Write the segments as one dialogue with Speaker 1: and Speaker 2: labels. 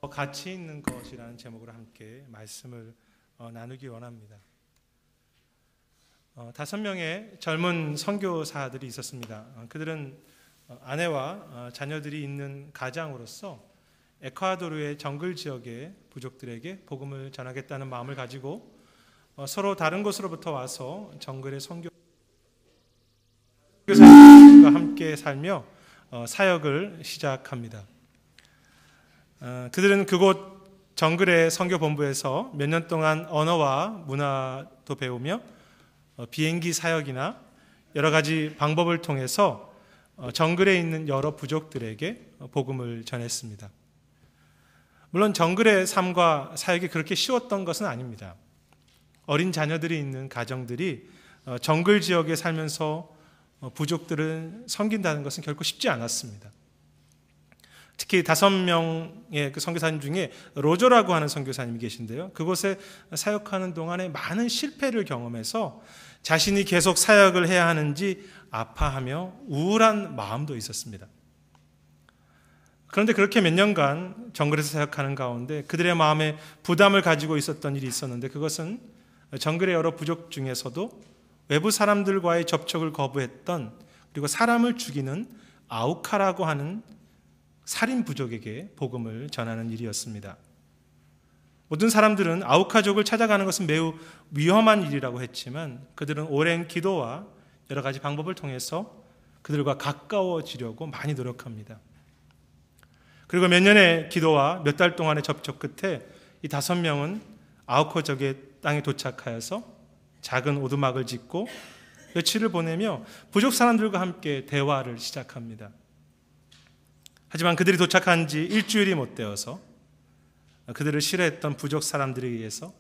Speaker 1: 가치 있는 것이라는 제목으로 함께 말씀을 나누기 원합니다. 5명의 젊은 선교사들이 있었습니다. 그들은 아내와 자녀들이 있는 가장으로서 에콰도르의 정글 지역의 부족들에게 복음을 전하겠다는 마음을 가지고 서로 다른 곳으로부터 와서 정글의 선교사들과 함께 살며 사역을 시작합니다. 그들은 그곳 정글의 선교본부에서 몇 년 동안 언어와 문화도 배우며 비행기 사역이나 여러 가지 방법을 통해서 정글에 있는 여러 부족들에게 복음을 전했습니다. 물론 정글의 삶과 사역이 그렇게 쉬웠던 것은 아닙니다. 어린 자녀들이 있는 가정들이 정글 지역에 살면서 부족들을 섬긴다는 것은 결코 쉽지 않았습니다. 특히 5명의 그 선교사님 중에 로저라고 하는 선교사님이 계신데요. 그곳에 사역하는 동안에 많은 실패를 경험해서 자신이 계속 사역을 해야 하는지 아파하며 우울한 마음도 있었습니다. 그런데 그렇게 몇 년간 정글에서 사역하는 가운데 그들의 마음에 부담을 가지고 있었던 일이 있었는데, 그것은 정글의 여러 부족 중에서도 외부 사람들과의 접촉을 거부했던, 그리고 사람을 죽이는 아우카라고 하는 살인 부족에게 복음을 전하는 일이었습니다. 모든 사람들은 아우카족을 찾아가는 것은 매우 위험한 일이라고 했지만 그들은 오랜 기도와 여러 가지 방법을 통해서 그들과 가까워지려고 많이 노력합니다. 그리고 몇 년의 기도와 몇 달 동안의 접촉 끝에 이 5명은 아우카족의 땅에 도착하여서 작은 오두막을 짓고 며칠을 보내며 부족 사람들과 함께 대화를 시작합니다. 하지만 그들이 도착한 지 일주일이 못 되어서 그들을 싫어했던 부족 사람들에 의해서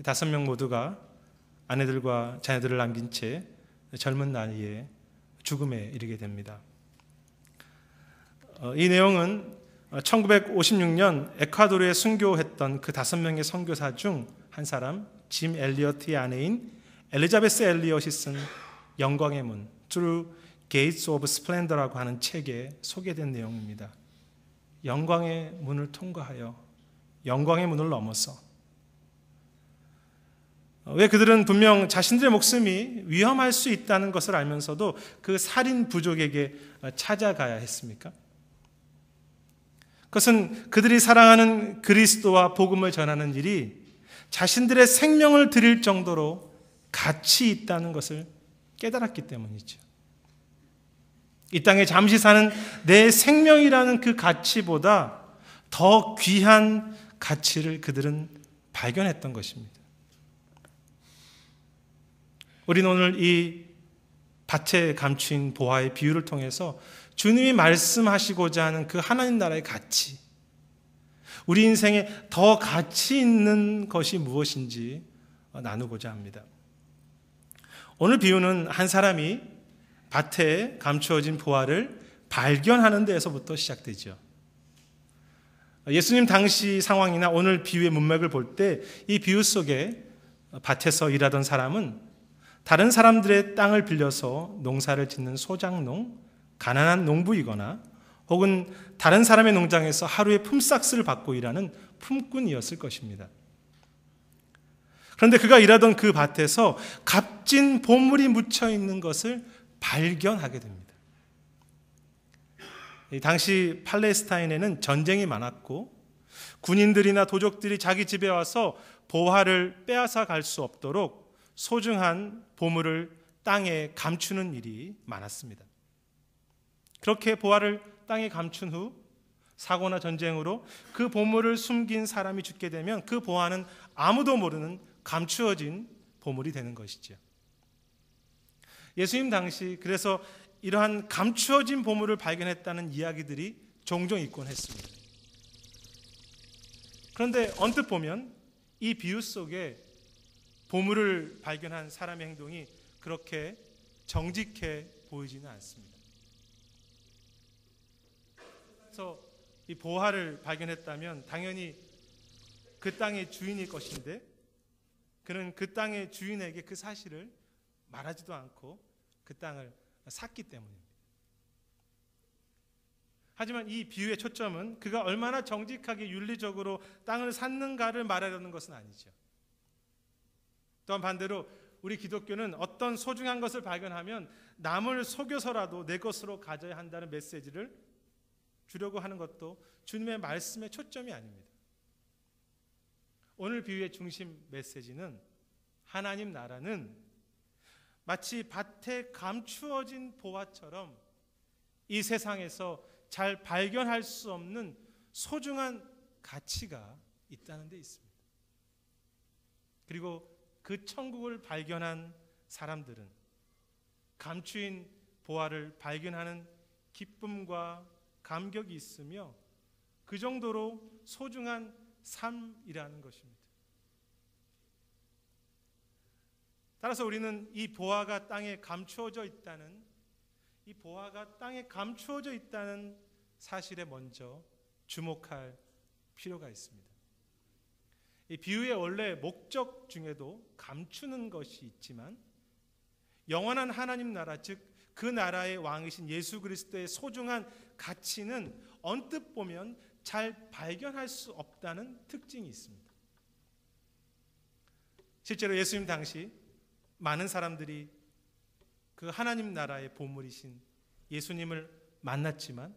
Speaker 1: 5명 모두가 아내들과 자녀들을 남긴 채 젊은 나이에 죽음에 이르게 됩니다. 이 내용은 1956년 에콰도르에 순교했던 그 5명의 선교사 중 한 사람, 짐 엘리어트의 아내인 엘리자베스 엘리엇이 쓴 영광의 문, Through Gates of Splendor라고 하는 책에 소개된 내용입니다. 영광의 문을 통과하여 영광의 문을 넘어서. 왜 그들은 분명 자신들의 목숨이 위험할 수 있다는 것을 알면서도 그 살인 부족에게 찾아가야 했습니까? 그것은 그들이 사랑하는 그리스도와 복음을 전하는 일이 자신들의 생명을 드릴 정도로 가치 있다는 것을 깨달았기 때문이죠. 이 땅에 잠시 사는 내 생명이라는 그 가치보다 더 귀한 가치를 그들은 발견했던 것입니다. 우리는 오늘 이 밭에 감추인 보화의 비유를 통해서 주님이 말씀하시고자 하는 그 하나님 나라의 가치, 우리 인생에 더 가치 있는 것이 무엇인지 나누고자 합니다. 오늘 비유는 한 사람이 밭에 감추어진 보화를 발견하는 데에서부터 시작되죠. 예수님 당시 상황이나 오늘 비유의 문맥을 볼 때 이 비유 속에 밭에서 일하던 사람은 다른 사람들의 땅을 빌려서 농사를 짓는 소작농, 가난한 농부이거나 혹은 다른 사람의 농장에서 하루에 품삯을 받고 일하는 품꾼이었을 것입니다. 그런데 그가 일하던 그 밭에서 값진 보물이 묻혀 있는 것을 발견하게 됩니다. 당시 팔레스타인에는 전쟁이 많았고 군인들이나 도적들이 자기 집에 와서 보화를 빼앗아 갈 수 없도록 소중한 보물을 땅에 감추는 일이 많았습니다. 그렇게 보화를 땅에 감춘 후 사고나 전쟁으로 그 보물을 숨긴 사람이 죽게 되면 그 보화는 아무도 모르는 감추어진 보물이 되는 것이죠. 예수님 당시 그래서 이러한 감추어진 보물을 발견했다는 이야기들이 종종 있곤 했습니다. 그런데 언뜻 보면 이 비유 속에 보물을 발견한 사람의 행동이 그렇게 정직해 보이지는 않습니다. 그래서 이 보화를 발견했다면 당연히 그 땅의 주인일 것인데 그는 그 땅의 주인에게 그 사실을 말하지도 않고 그 땅을 샀기 때문입니다. 하지만 이 비유의 초점은 그가 얼마나 정직하게 윤리적으로 땅을 샀는가를 말하려는 것은 아니죠. 또한 반대로 우리 기독교는 어떤 소중한 것을 발견하면 남을 속여서라도 내 것으로 가져야 한다는 메시지를 주려고 하는 것도 주님의 말씀의 초점이 아닙니다. 오늘 비유의 중심 메시지는 하나님 나라는 마치 밭에 감추어진 보화처럼 이 세상에서 잘 발견할 수 없는 소중한 가치가 있다는 데 있습니다. 그리고 그 천국을 발견한 사람들은 감추인 보화를 발견하는 기쁨과 감격이 있으며 그 정도로 소중한 삶이라는 것입니다. 따라서 우리는 이 보화가 땅에 감추어져 있다는 사실에 먼저 주목할 필요가 있습니다. 이 비유의 원래 목적 중에도 감추는 것이 있지만 영원한 하나님 나라, 즉 그 나라의 왕이신 예수 그리스도의 소중한 가치는 언뜻 보면 잘 발견할 수 없다는 특징이 있습니다. 실제로 예수님 당시 많은 사람들이 그 하나님 나라의 보물이신 예수님을 만났지만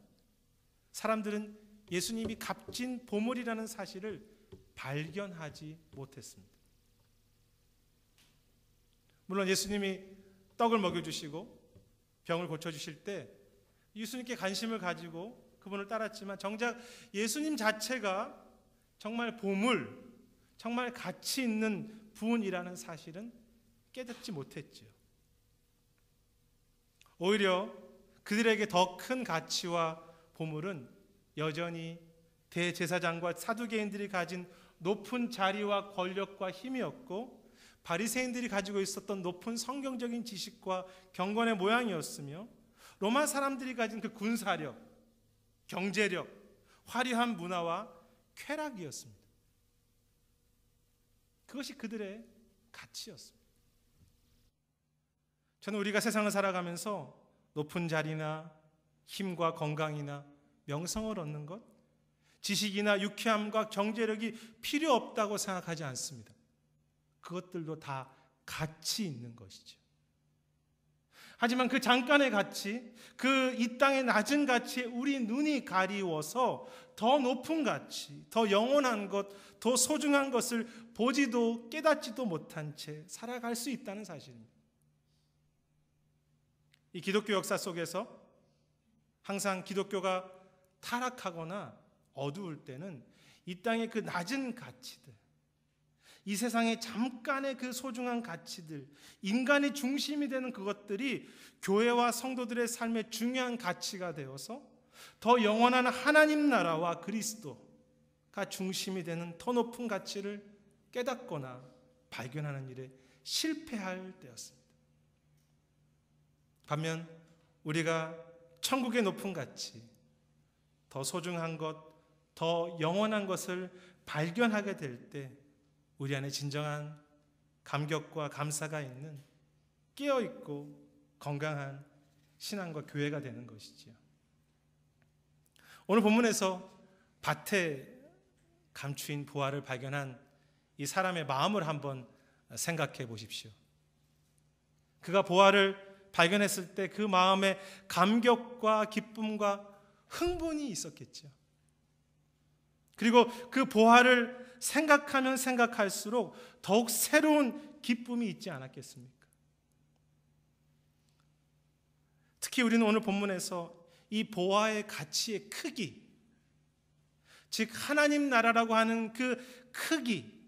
Speaker 1: 사람들은 예수님이 값진 보물이라는 사실을 발견하지 못했습니다. 물론 예수님이 떡을 먹여주시고 병을 고쳐주실 때 예수님께 관심을 가지고 그분을 따랐지만 정작 예수님 자체가 정말 보물, 정말 가치 있는 분이라는 사실은 깨닫지 못했지요. 오히려 그들에게 더 큰 가치와 보물은 여전히 대제사장과 사두개인들이 가진 높은 자리와 권력과 힘이었고 바리새인들이 가지고 있었던 높은 성경적인 지식과 경건의 모양이었으며 로마 사람들이 가진 그 군사력, 경제력, 화려한 문화와 쾌락이었습니다. 그것이 그들의 가치였습니다. 저는 우리가 세상을 살아가면서 높은 자리나 힘과 건강이나 명성을 얻는 것, 지식이나 유쾌함과 경제력이 필요 없다고 생각하지 않습니다. 그것들도 다 가치 있는 것이죠. 하지만 그 잠깐의 가치, 그 이 땅의 낮은 가치에 우리 눈이 가리워서 더 높은 가치, 더 영원한 것, 더 소중한 것을 보지도 깨닫지도 못한 채 살아갈 수 있다는 사실입니다. 이 기독교 역사 속에서 항상 기독교가 타락하거나 어두울 때는 이 땅의 그 낮은 가치들, 이 세상의 잠깐의 그 소중한 가치들, 인간의 중심이 되는 그것들이 교회와 성도들의 삶의 중요한 가치가 되어서 더 영원한 하나님 나라와 그리스도가 중심이 되는 더 높은 가치를 깨닫거나 발견하는 일에 실패할 때였습니다. 반면 우리가 천국의 높은 가치, 더 소중한 것, 더 영원한 것을 발견하게 될 때 우리 안에 진정한 감격과 감사가 있는 깨어있고 건강한 신앙과 교회가 되는 것이지요. 오늘 본문에서 밭에 감추인 보화를 발견한 이 사람의 마음을 한번 생각해 보십시오. 그가 보화를 발견했을 때 그 마음에 감격과 기쁨과 흥분이 있었겠죠. 그리고 그 보화를 생각하면 생각할수록 더욱 새로운 기쁨이 있지 않았겠습니까? 특히 우리는 오늘 본문에서 이 보화의 가치의 크기, 즉 하나님 나라라고 하는 그 크기,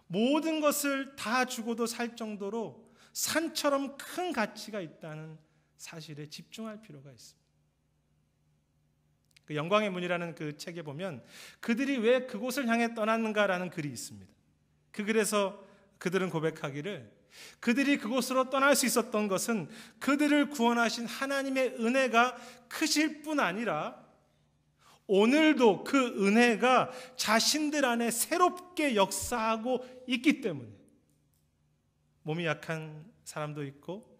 Speaker 1: 모든 것을 다 주고도 살 정도로 산처럼 큰 가치가 있다는 사실에 집중할 필요가 있습니다. 그 영광의 문이라는 그 책에 보면 그들이 왜 그곳을 향해 떠났는가라는 글이 있습니다. 그 글에서 그들은 고백하기를 그들이 그곳으로 떠날 수 있었던 것은 그들을 구원하신 하나님의 은혜가 크실 뿐 아니라 오늘도 그 은혜가 자신들 안에 새롭게 역사하고 있기 때문에 몸이 약한 사람도 있고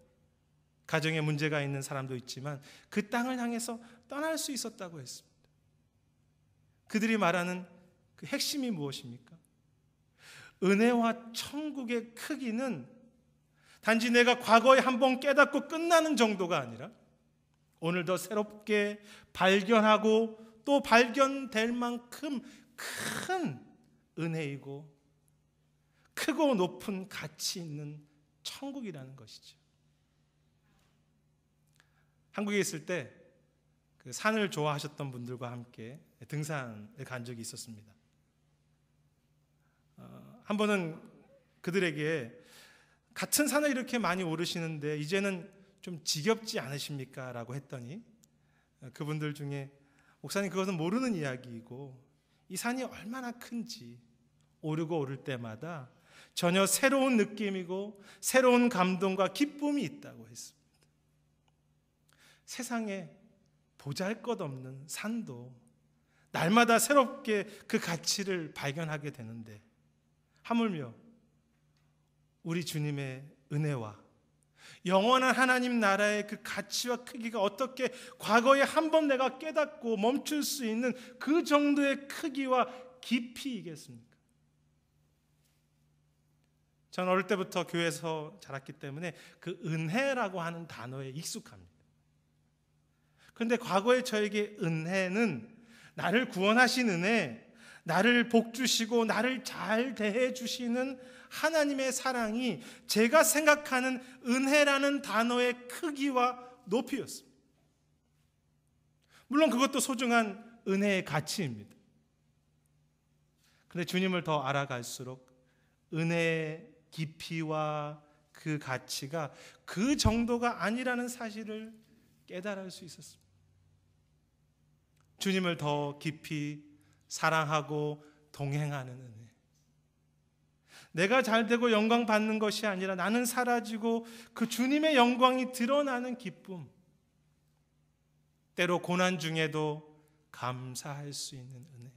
Speaker 1: 가정에 문제가 있는 사람도 있지만 그 땅을 향해서 떠날 수 있었다고 했습니다. 그들이 말하는 그 핵심이 무엇입니까? 은혜와 천국의 크기는 단지 내가 과거에 한번 깨닫고 끝나는 정도가 아니라 오늘 더 새롭게 발견하고 또 발견될 만큼 큰 은혜이고 크고 높은 가치 있는 천국이라는 것이죠. 한국에 있을 때 그 산을 좋아하셨던 분들과 함께 등산에 간 적이 있었습니다. 한 번은 그들에게 같은 산을 이렇게 많이 오르시는데 이제는 좀 지겹지 않으십니까? 라고 했더니 그분들 중에 목사님 그것은 모르는 이야기이고 이 산이 얼마나 큰지 오르고 오를 때마다 전혀 새로운 느낌이고 새로운 감동과 기쁨이 있다고 했습니다. 세상에 보잘것없는 산도 날마다 새롭게 그 가치를 발견하게 되는데 하물며 우리 주님의 은혜와 영원한 하나님 나라의 그 가치와 크기가 어떻게 과거에 한 번 내가 깨닫고 멈출 수 있는 그 정도의 크기와 깊이이겠습니까? 저는 어릴 때부터 교회에서 자랐기 때문에 그 은혜라고 하는 단어에 익숙합니다. 그런데 과거에 저에게 은혜는 나를 구원하신 은혜, 나를 복주시고 나를 잘 대해주시는 하나님의 사랑이 제가 생각하는 은혜라는 단어의 크기와 높이였습니다. 물론 그것도 소중한 은혜의 가치입니다. 그런데 주님을 더 알아갈수록 은혜의 깊이와 그 가치가 그 정도가 아니라는 사실을 깨달을 수 있었습니다. 주님을 더 깊이 사랑하고 동행하는 은혜. 내가 잘 되고 영광 받는 것이 아니라 나는 사라지고 그 주님의 영광이 드러나는 기쁨. 때로 고난 중에도 감사할 수 있는 은혜.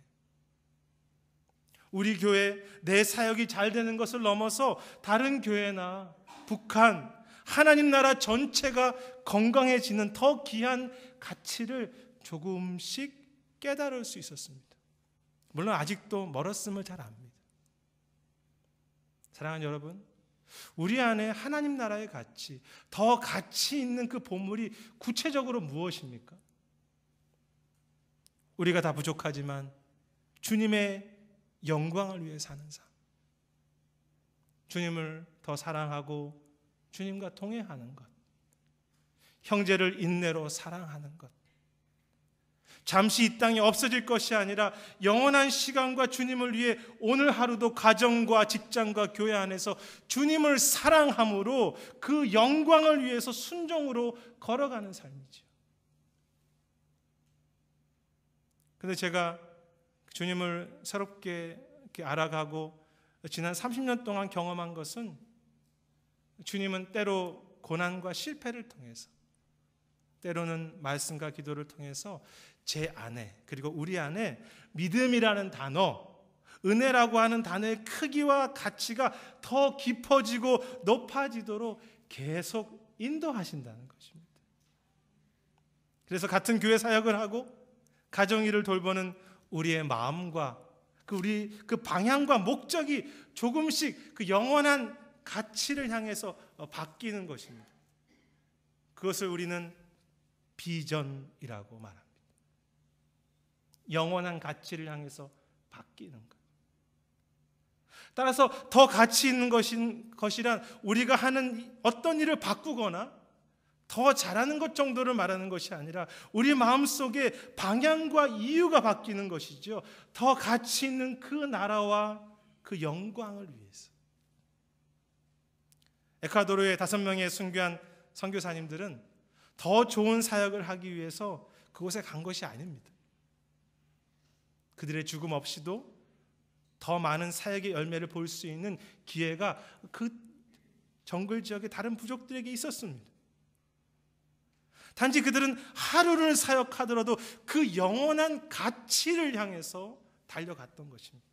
Speaker 1: 우리 교회 내 사역이 잘 되는 것을 넘어서 다른 교회나 북한, 하나님 나라 전체가 건강해지는 더 귀한 가치를 조금씩 깨달을 수 있었습니다. 물론 아직도 멀었음을 잘 압니다. 사랑하는 여러분, 우리 안에 하나님 나라의 가치, 더 가치 있는 그 보물이 구체적으로 무엇입니까? 우리가 다 부족하지만 주님의 영광을 위해 사는 삶, 주님을 더 사랑하고 주님과 동행하는 것, 형제를 인내로 사랑하는 것, 잠시 이 땅에 없어질 것이 아니라 영원한 시간과 주님을 위해 오늘 하루도 가정과 직장과 교회 안에서 주님을 사랑함으로 그 영광을 위해서 순종으로 걸어가는 삶이죠. 그런데 제가 주님을 새롭게 이렇게 알아가고 지난 30년 동안 경험한 것은 주님은 때로 고난과 실패를 통해서 때로는 말씀과 기도를 통해서 제 안에 그리고 우리 안에 믿음이라는 단어, 은혜라고 하는 단어의 크기와 가치가 더 깊어지고 높아지도록 계속 인도하신다는 것입니다. 그래서 같은 교회 사역을 하고 가정일을 돌보는 우리의 마음과 그 방향과 목적이 조금씩 그 영원한 가치를 향해서 바뀌는 것입니다. 그것을 우리는 비전이라고 말합니다. 영원한 가치를 향해서 바뀌는 것. 따라서 더 가치 있는 것이란 우리가 하는 어떤 일을 바꾸거나 더 잘하는 것 정도를 말하는 것이 아니라 우리 마음속에 방향과 이유가 바뀌는 것이죠. 더 가치 있는 그 나라와 그 영광을 위해서. 에콰도르의 5명의 순교한 선교사님들은 더 좋은 사역을 하기 위해서 그곳에 간 것이 아닙니다. 그들의 죽음 없이도 더 많은 사역의 열매를 볼 수 있는 기회가 그 정글 지역의 다른 부족들에게 있었습니다. 단지 그들은 하루를 사역하더라도 그 영원한 가치를 향해서 달려갔던 것입니다.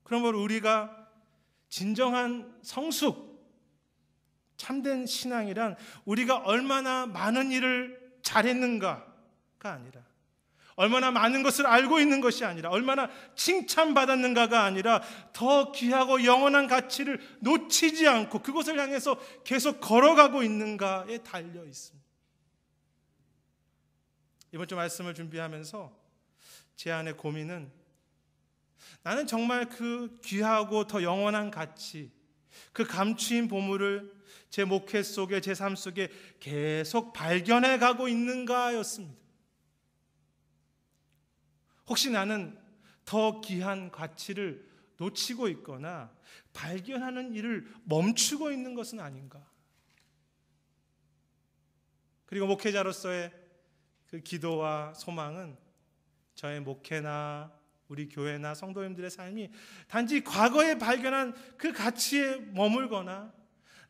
Speaker 1: 그러므로 우리가 진정한 성숙, 참된 신앙이란 우리가 얼마나 많은 일을 잘했는가가 아니라, 얼마나 많은 것을 알고 있는 것이 아니라, 얼마나 칭찬받았는가가 아니라 더 귀하고 영원한 가치를 놓치지 않고 그것을 향해서 계속 걸어가고 있는가에 달려 있습니다. 이번 주 말씀을 준비하면서 제 안의 고민은, 나는 정말 그 귀하고 더 영원한 가치, 그 감추인 보물을 제 목회 속에, 제 삶 속에 계속 발견해 가고 있는가였습니다. 혹시 나는 더 귀한 가치를 놓치고 있거나 발견하는 일을 멈추고 있는 것은 아닌가? 그리고 목회자로서의 그 기도와 소망은 저의 목회나 우리 교회나 성도님들의 삶이 단지 과거에 발견한 그 가치에 머물거나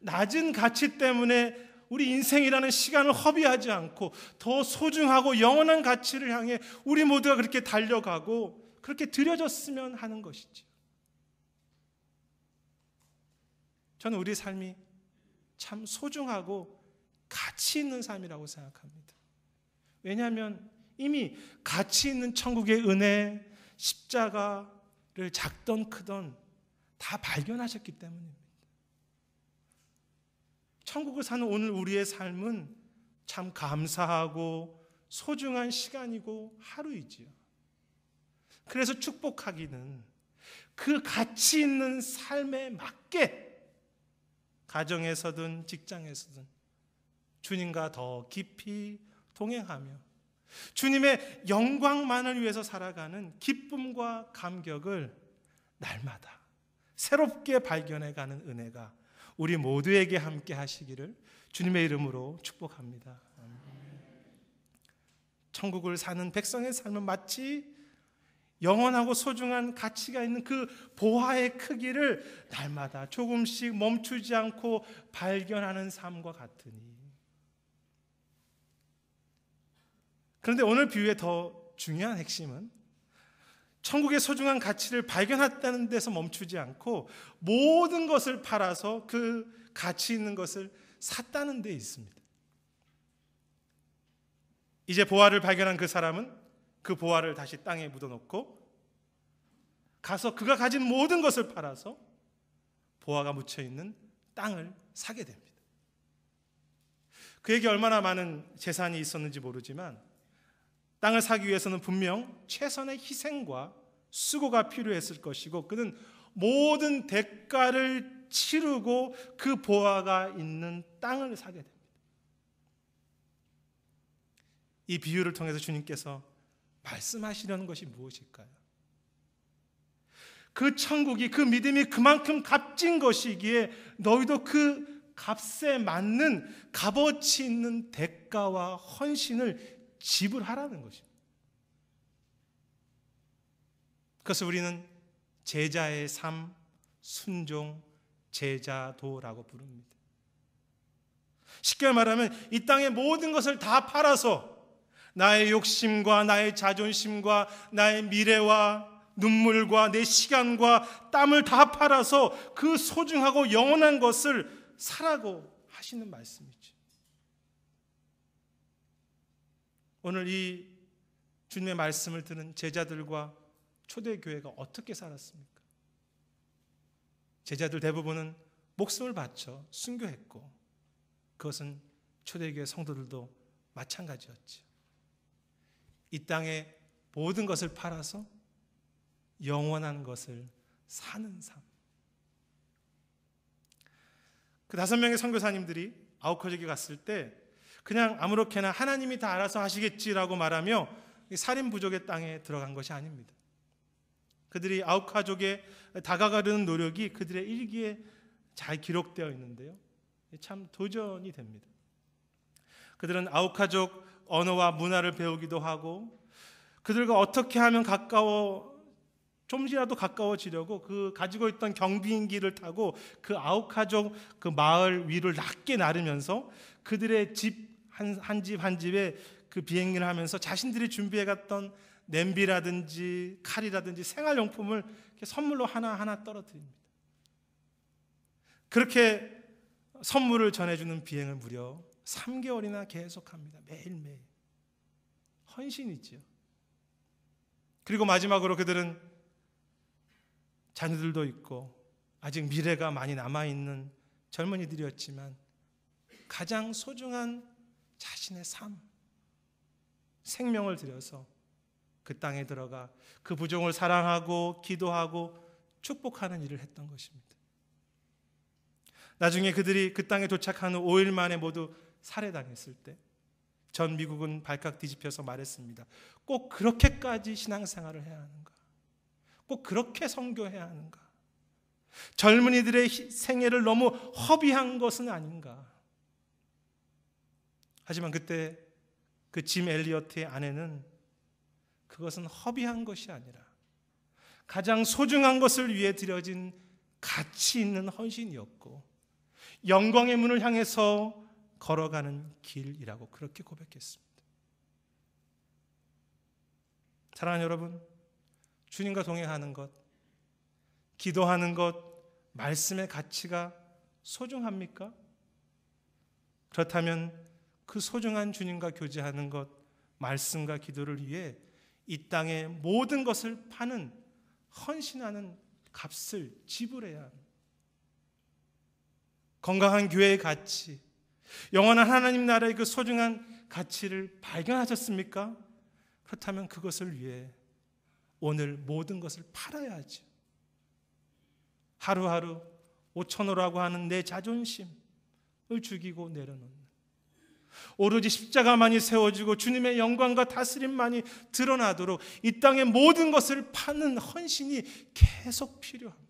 Speaker 1: 낮은 가치 때문에 우리 인생이라는 시간을 허비하지 않고 더 소중하고 영원한 가치를 향해 우리 모두가 그렇게 달려가고 그렇게 들여졌으면 하는 것이죠. 저는 우리 삶이 참 소중하고 가치 있는 삶이라고 생각합니다. 왜냐하면 이미 가치 있는 천국의 은혜, 십자가를 작던 크던 다 발견하셨기 때문입니다. 천국을 사는 오늘 우리의 삶은 참 감사하고 소중한 시간이고 하루이지요. 그래서 축복하기는 그 가치 있는 삶에 맞게 가정에서든 직장에서든 주님과 더 깊이 동행하며 주님의 영광만을 위해서 살아가는 기쁨과 감격을 날마다 새롭게 발견해가는 은혜가 우리 모두에게 함께 하시기를 주님의 이름으로 축복합니다. 천국을 사는 백성의 삶은 마치 영원하고 소중한 가치가 있는 그 보화의 크기를 날마다 조금씩 멈추지 않고 발견하는 삶과 같으니, 그런데 오늘 비유의 더 중요한 핵심은 천국의 소중한 가치를 발견했다는 데서 멈추지 않고 모든 것을 팔아서 그 가치 있는 것을 샀다는 데 있습니다. 이제 보화를 발견한 그 사람은 그 보화를 다시 땅에 묻어놓고 가서 그가 가진 모든 것을 팔아서 보화가 묻혀있는 땅을 사게 됩니다. 그에게 얼마나 많은 재산이 있었는지 모르지만 땅을 사기 위해서는 분명 최선의 희생과 수고가 필요했을 것이고 그는 모든 대가를 치르고 그 보화가 있는 땅을 사게 됩니다. 이 비유를 통해서 주님께서 말씀하시려는 것이 무엇일까요? 그 천국이, 그 믿음이 그만큼 값진 것이기에 너희도 그 값에 맞는 값어치 있는 대가와 헌신을 지불하라는 것입니다. 그래서 우리는 제자의 삶, 순종, 제자도라고 부릅니다. 쉽게 말하면 이 땅의 모든 것을 다 팔아서 나의 욕심과 나의 자존심과 나의 미래와 눈물과 내 시간과 땀을 다 팔아서 그 소중하고 영원한 것을 사라고 하시는 말씀이죠. 오늘 이 주님의 말씀을 듣는 제자들과 초대교회가 어떻게 살았습니까? 제자들 대부분은 목숨을 바쳐 순교했고 그것은 초대교회 성도들도 마찬가지였죠. 이 땅의 모든 것을 팔아서 영원한 것을 사는 삶. 그 5명의 선교사님들이 아우카족에 갔을 때 그냥 아무렇게나 하나님이 다 알아서 하시겠지라고 말하며 살인 부족의 땅에 들어간 것이 아닙니다. 그들이 아우카족에 다가가려는 노력이 그들의 일기에 잘 기록되어 있는데요, 참 도전이 됩니다. 그들은 아우카족 언어와 문화를 배우기도 하고 그들과 어떻게 하면 좀이라도 가까워지려고 그 가지고 있던 경비행기를 타고 그 아우카족 그 마을 위를 낮게 나르면서 그들의 집 한 집 한 집에 그 비행기를 하면서 자신들이 준비해갔던 냄비라든지 칼이라든지 생활용품을 이렇게 선물로 하나하나 떨어뜨립니다. 그렇게 선물을 전해주는 비행을 무려 3개월이나 계속합니다. 매일매일. 헌신이지요. 그리고 마지막으로 그들은 자녀들도 있고 아직 미래가 많이 남아있는 젊은이들이었지만 가장 소중한 자신의 삶, 생명을 들여서 그 땅에 들어가 그 부족을 사랑하고 기도하고 축복하는 일을 했던 것입니다. 나중에 그들이 그 땅에 도착한 후 5일 만에 모두 살해당했을 때 전 미국은 발칵 뒤집혀서 말했습니다. 꼭 그렇게까지 신앙생활을 해야 하는가? 꼭 그렇게 선교해야 하는가? 젊은이들의 생애를 너무 허비한 것은 아닌가? 하지만 그때 그 짐 엘리어트의 아내는 그것은 허비한 것이 아니라 가장 소중한 것을 위해 드려진 가치 있는 헌신이었고 영광의 문을 향해서 걸어가는 길이라고 그렇게 고백했습니다. 사랑하는 여러분, 주님과 동행하는 것, 기도하는 것, 말씀의 가치가 소중합니까? 그렇다면 그 소중한 주님과 교제하는 것, 말씀과 기도를 위해 이 땅의 모든 것을 파는 헌신하는 값을 지불해야 합니다. 건강한 교회의 가치, 영원한 하나님 나라의 그 소중한 가치를 발견하셨습니까? 그렇다면 그것을 위해 오늘 모든 것을 팔아야 하죠. 하루하루 5,000호라고 하는 내 자존심을 죽이고 내려놓는, 오로지 십자가만이 세워지고 주님의 영광과 다스림만이 드러나도록 이 땅의 모든 것을 파는 헌신이 계속 필요합니다.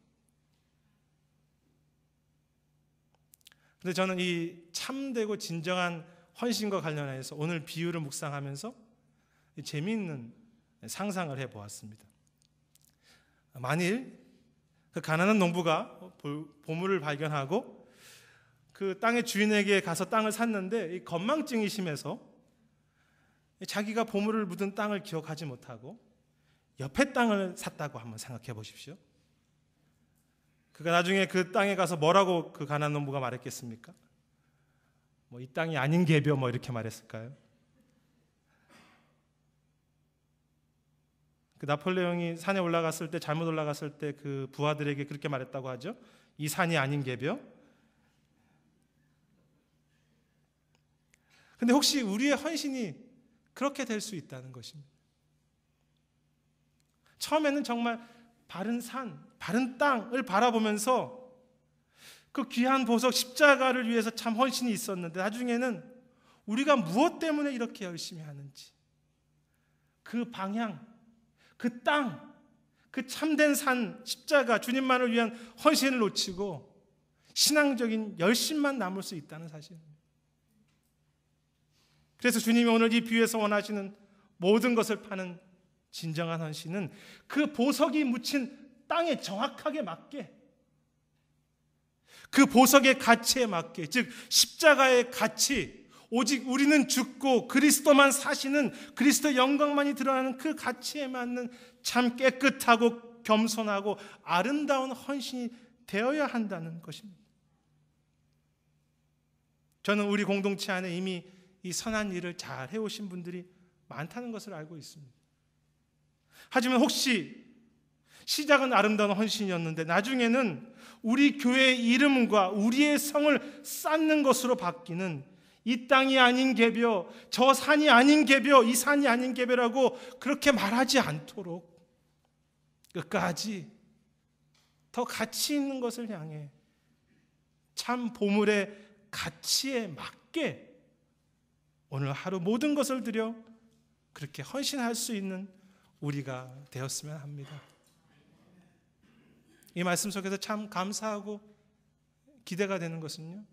Speaker 1: 그런데 저는 이 참되고 진정한 헌신과 관련해서 오늘 비유를 묵상하면서 재미있는 상상을 해보았습니다. 만일 그 가난한 농부가 보물을 발견하고 그 땅의 주인에게 가서 땅을 샀는데 이 건망증이 심해서 자기가 보물을 묻은 땅을 기억하지 못하고 옆에 땅을 샀다고 한번 생각해 보십시오. 그가 나중에 그 땅에 가서 뭐라고 그 가난한 농부가 말했겠습니까? 뭐 이 땅이 아닌 개벼 뭐 이렇게 말했을까요? 그 나폴레옹이 산에 올라갔을 때, 잘못 올라갔을 때 그 부하들에게 그렇게 말했다고 하죠. 이 산이 아닌 개벼. 근데 혹시 우리의 헌신이 그렇게 될 수 있다는 것입니다. 처음에는 정말 바른 산, 바른 땅을 바라보면서 그 귀한 보석 십자가를 위해서 참 헌신이 있었는데 나중에는 우리가 무엇 때문에 이렇게 열심히 하는지, 그 방향, 그 땅, 그 참된 산, 십자가, 주님만을 위한 헌신을 놓치고 신앙적인 열심만 남을 수 있다는 사실입니다. 그래서 주님이 오늘 이 비유에서 원하시는 모든 것을 파는 진정한 헌신은 그 보석이 묻힌 땅에 정확하게 맞게, 그 보석의 가치에 맞게, 즉 십자가의 가치, 오직 우리는 죽고 그리스도만 사시는, 그리스도의 영광만이 드러나는 그 가치에 맞는 참 깨끗하고 겸손하고 아름다운 헌신이 되어야 한다는 것입니다. 저는 우리 공동체 안에 이미 이 선한 일을 잘 해오신 분들이 많다는 것을 알고 있습니다. 하지만 혹시 시작은 아름다운 헌신이었는데 나중에는 우리 교회의 이름과 우리의 성을 쌓는 것으로 바뀌는, 이 땅이 아닌 개벼, 저 산이 아닌 개벼, 이 산이 아닌 개벼라고 그렇게 말하지 않도록 끝까지 더 가치 있는 것을 향해 참 보물의 가치에 맞게 오늘 하루 모든 것을 들여 그렇게 헌신할 수 있는 우리가 되었으면 합니다. 이 말씀 속에서 참 감사하고 기대가 되는 것은요,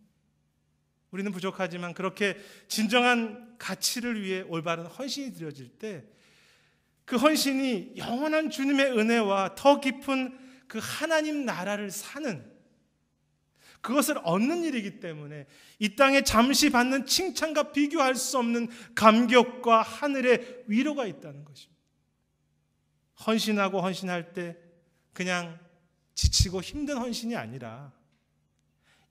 Speaker 1: 우리는 부족하지만 그렇게 진정한 가치를 위해 올바른 헌신이 드려질 때 그 헌신이 영원한 주님의 은혜와 더 깊은 그 하나님 나라를 사는, 그것을 얻는 일이기 때문에 이 땅에 잠시 받는 칭찬과 비교할 수 없는 감격과 하늘의 위로가 있다는 것입니다. 헌신하고 헌신할 때 그냥 지치고 힘든 헌신이 아니라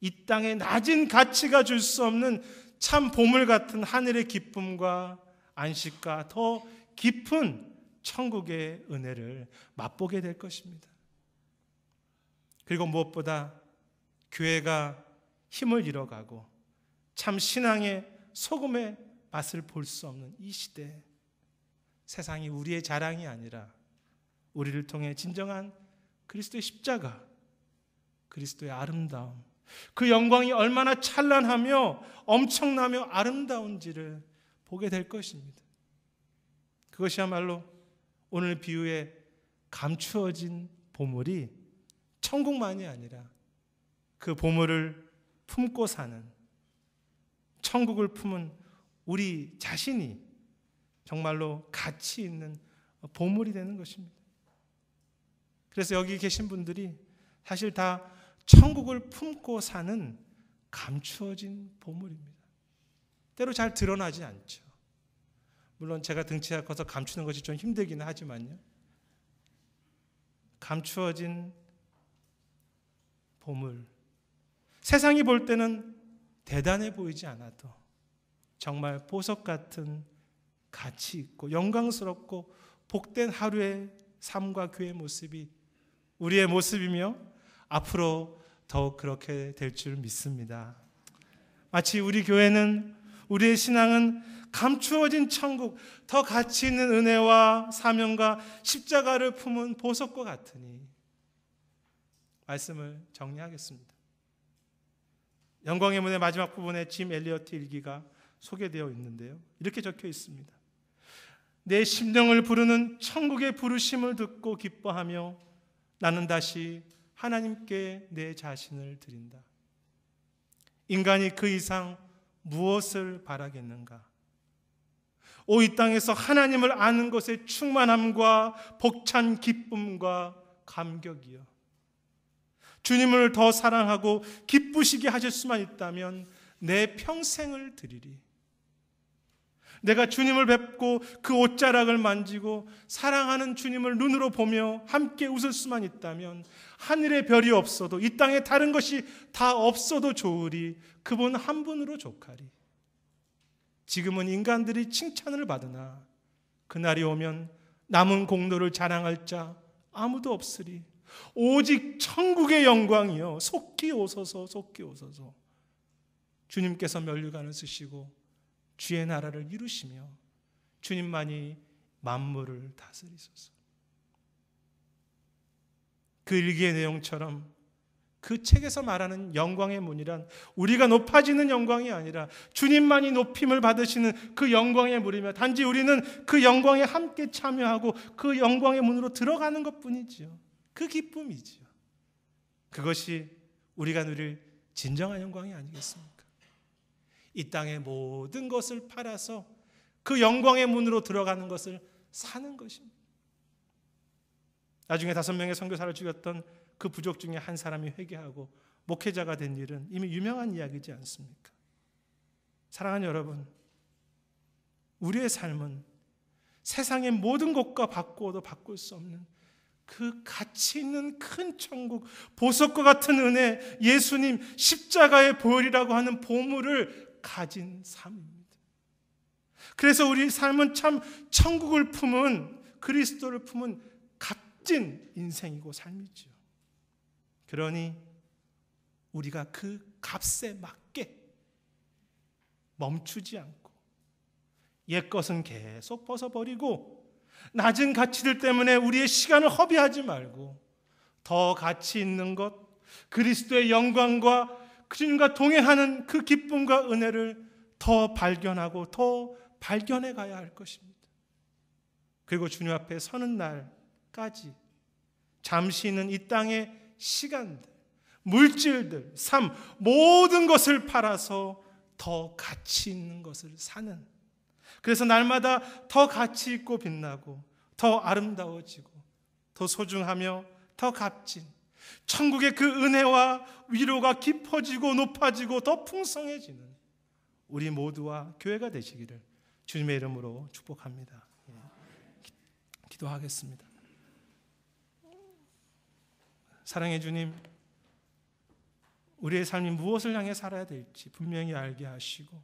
Speaker 1: 이 땅의 낮은 가치가 줄 수 없는 참 보물 같은 하늘의 기쁨과 안식과 더 깊은 천국의 은혜를 맛보게 될 것입니다. 그리고 무엇보다 교회가 힘을 잃어가고 참 신앙의 소금의 맛을 볼 수 없는 이 시대, 세상이 우리의 자랑이 아니라 우리를 통해 진정한 그리스도의 십자가, 그리스도의 아름다움, 그 영광이 얼마나 찬란하며 엄청나며 아름다운지를 보게 될 것입니다. 그것이야말로 오늘 비유에 감추어진 보물이 천국만이 아니라 그 보물을 품고 사는, 천국을 품은 우리 자신이 정말로 가치 있는 보물이 되는 것입니다. 그래서 여기 계신 분들이 사실 다 천국을 품고 사는 감추어진 보물입니다. 때로 잘 드러나지 않죠. 물론 제가 등치가 커서 감추는 것이 좀 힘들긴 하지만요. 감추어진 보물. 세상이 볼 때는 대단해 보이지 않아도 정말 보석 같은 가치 있고 영광스럽고 복된 하루의 삶과 교회의 모습이 우리의 모습이며 앞으로 더욱 그렇게 될 줄 믿습니다. 마치 우리 교회는, 우리의 신앙은 감추어진 천국, 더 가치 있는 은혜와 사명과 십자가를 품은 보석과 같으니, 말씀을 정리하겠습니다. 영광의 문의 마지막 부분에 짐 엘리어트 일기가 소개되어 있는데요, 이렇게 적혀 있습니다. 내 심령을 부르는 천국의 부르심을 듣고 기뻐하며 나는 다시 하나님께 내 자신을 드린다. 인간이 그 이상 무엇을 바라겠는가? 이 땅에서 하나님을 아는 것의 충만함과 벅찬 기쁨과 감격이요, 주님을 더 사랑하고 기쁘시게 하실 수만 있다면 내 평생을 드리리. 내가 주님을 뵙고 그 옷자락을 만지고 사랑하는 주님을 눈으로 보며 함께 웃을 수만 있다면 하늘의 별이 없어도, 이 땅에 다른 것이 다 없어도 좋으리. 그분 한 분으로 족하리. 지금은 인간들이 칭찬을 받으나 그날이 오면 남은 공로를 자랑할 자 아무도 없으리. 오직 천국의 영광이요, 속히 오소서, 속히 오소서. 주님께서 면류관을 쓰시고 주의 나라를 이루시며 주님만이 만물을 다스리소서. 그 일기의 내용처럼 그 책에서 말하는 영광의 문이란 우리가 높아지는 영광이 아니라 주님만이 높임을 받으시는 그 영광의 문이며, 단지 우리는 그 영광에 함께 참여하고 그 영광의 문으로 들어가는 것뿐이지요. 그 기쁨이지요. 그것이 우리가 누릴 진정한 영광이 아니겠습니까? 이 땅의 모든 것을 팔아서 그 영광의 문으로 들어가는 것을 사는 것입니다. 나중에 5명의 선교사를 죽였던 그 부족 중에 한 사람이 회개하고 목회자가 된 일은 이미 유명한 이야기지 않습니까? 사랑하는 여러분, 우리의 삶은 세상의 모든 것과 바꾸어도 바꿀 수 없는 그 가치 있는 큰 천국, 보석과 같은 은혜, 예수님 십자가의 보혈이라고 하는 보물을 가진 삶입니다. 그래서 우리 삶은 참 천국을 품은, 그리스도를 품은 값진 인생이고 삶이죠. 그러니 우리가 그 값에 맞게 멈추지 않고 옛것은 계속 벗어버리고 낮은 가치들 때문에 우리의 시간을 허비하지 말고 더 가치 있는 것, 그리스도의 영광과 주님과 동행하는 그 기쁨과 은혜를 더 발견하고 더 발견해 가야 할 것입니다. 그리고 주님 앞에 서는 날까지 잠시 있는 이 땅의 시간들, 물질들, 삶, 모든 것을 팔아서 더 가치 있는 것을 사는, 그래서 날마다 더 가치 있고 빛나고 더 아름다워지고 더 소중하며 더 값진 천국의 그 은혜와 위로가 깊어지고 높아지고 더 풍성해지는 우리 모두와 교회가 되시기를 주님의 이름으로 축복합니다. 기도하겠습니다. 사랑의 주님, 우리의 삶이 무엇을 향해 살아야 될지 분명히 알게 하시고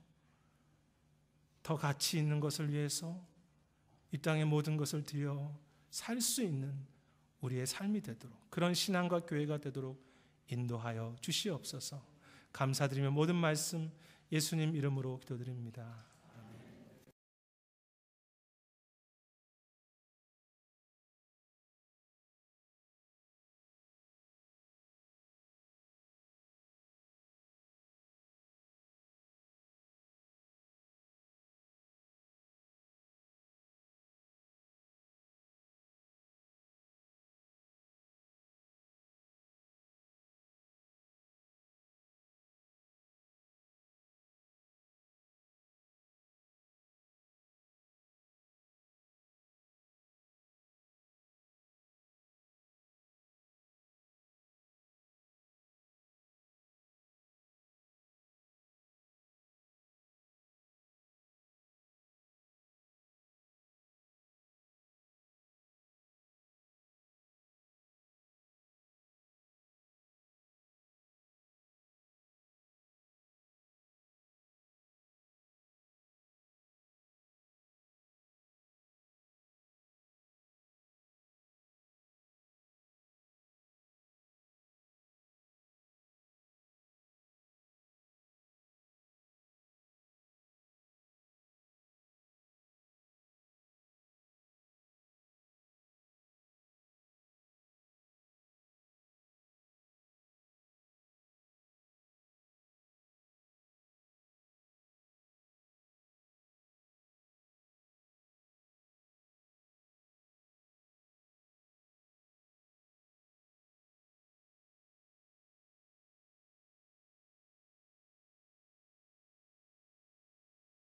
Speaker 1: 더 가치 있는 것을 위해서 이 땅의 모든 것을 드려 살 수 있는 우리의 삶이 되도록, 그런 신앙과 교회가 되도록 인도하여 주시옵소서. 감사드리며 모든 말씀 예수님 이름으로 기도드립니다.